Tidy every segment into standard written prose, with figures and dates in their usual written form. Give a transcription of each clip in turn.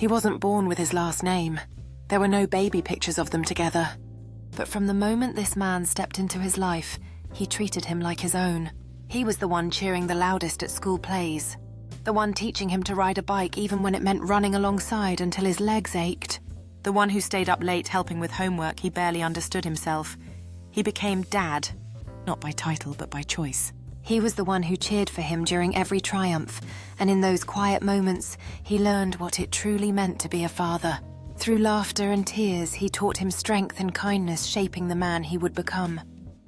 He wasn't born with his last name. There were no baby pictures of them together. But from the moment this man stepped into his life, he treated him like his own. He was the one cheering the loudest at school plays. The one teaching him to ride a bike even when it meant running alongside until his legs ached. The one who stayed up late helping with homework he barely understood himself. He became Dad, not by title but by choice. He was the one who cheered for him during every triumph, and in those quiet moments, he learned what it truly meant to be a father. Through laughter and tears, he taught him strength and kindness, shaping the man he would become.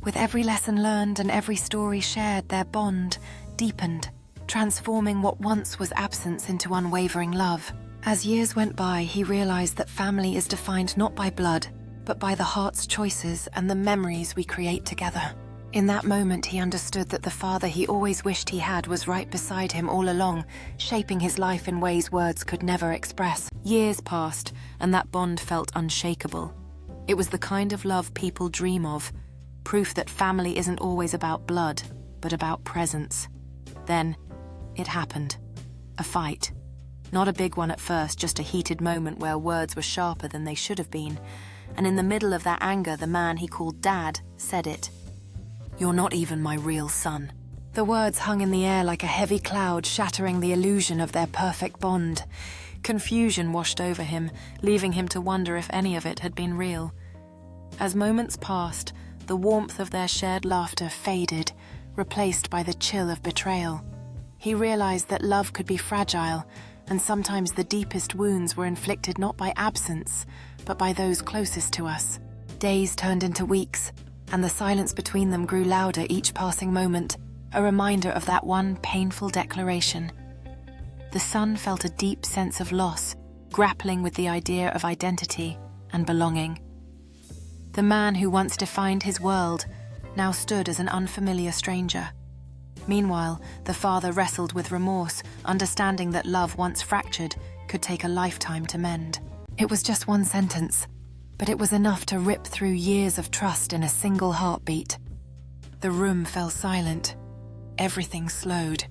With every lesson learned and every story shared, their bond deepened, transforming what once was absence into unwavering love. As years went by, he realized that family is defined not by blood, but by the heart's choices and the memories we create together. In that moment, he understood that the father he always wished he had was right beside him all along, shaping his life in ways words could never express. Years passed, and that bond felt unshakable. It was the kind of love people dream of, proof that family isn't always about blood, but about presence. Then, it happened. A fight. Not a big one at first, just a heated moment where words were sharper than they should have been. And in the middle of that anger, the man he called Dad said it. "You're not even my real son." The words hung in the air like a heavy cloud, shattering the illusion of their perfect bond. Confusion washed over him, leaving him to wonder if any of it had been real. As moments passed, the warmth of their shared laughter faded, replaced by the chill of betrayal. He realized that love could be fragile, and sometimes the deepest wounds were inflicted not by absence, but by those closest to us. Days turned into weeks, and the silence between them grew louder each passing moment, a reminder of that one painful declaration. The son felt a deep sense of loss, grappling with the idea of identity and belonging. The man who once defined his world now stood as an unfamiliar stranger. Meanwhile, the father wrestled with remorse, understanding that love once fractured could take a lifetime to mend. It was just one sentence, but it was enough to rip through years of trust in a single heartbeat. The room fell silent. Everything slowed.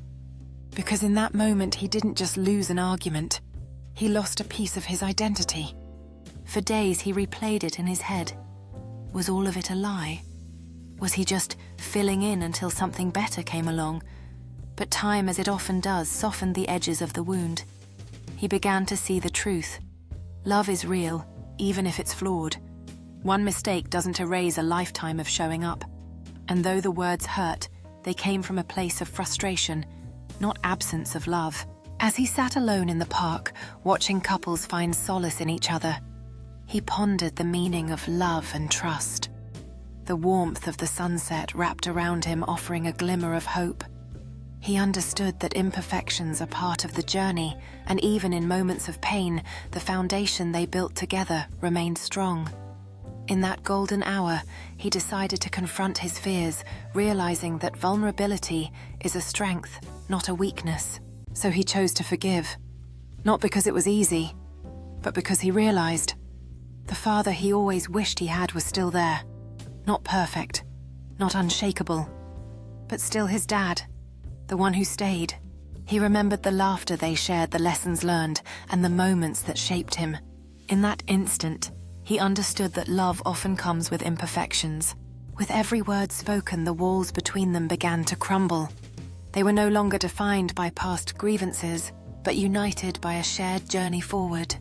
Because in that moment, he didn't just lose an argument. He lost a piece of his identity. For days, he replayed it in his head. Was all of it a lie? Was he just filling in until something better came along? But time, as it often does, softened the edges of the wound. He began to see the truth. Love is real, even if it's flawed. One mistake doesn't erase a lifetime of showing up. And though the words hurt, they came from a place of frustration, not absence of love. As he sat alone in the park, watching couples find solace in each other, he pondered the meaning of love and trust. The warmth of the sunset wrapped around him, offering a glimmer of hope. He understood that imperfections are part of the journey, and even in moments of pain, the foundation they built together remained strong. In that golden hour, he decided to confront his fears, realizing that vulnerability is a strength, not a weakness. So he chose to forgive. Not because it was easy, but because he realized the father he always wished he had was still there. Not perfect, not unshakable, but still his dad, the one who stayed. He remembered the laughter they shared, the lessons learned, and the moments that shaped him. In that instant, he understood that love often comes with imperfections. With every word spoken, the walls between them began to crumble. They were no longer defined by past grievances, but united by a shared journey forward.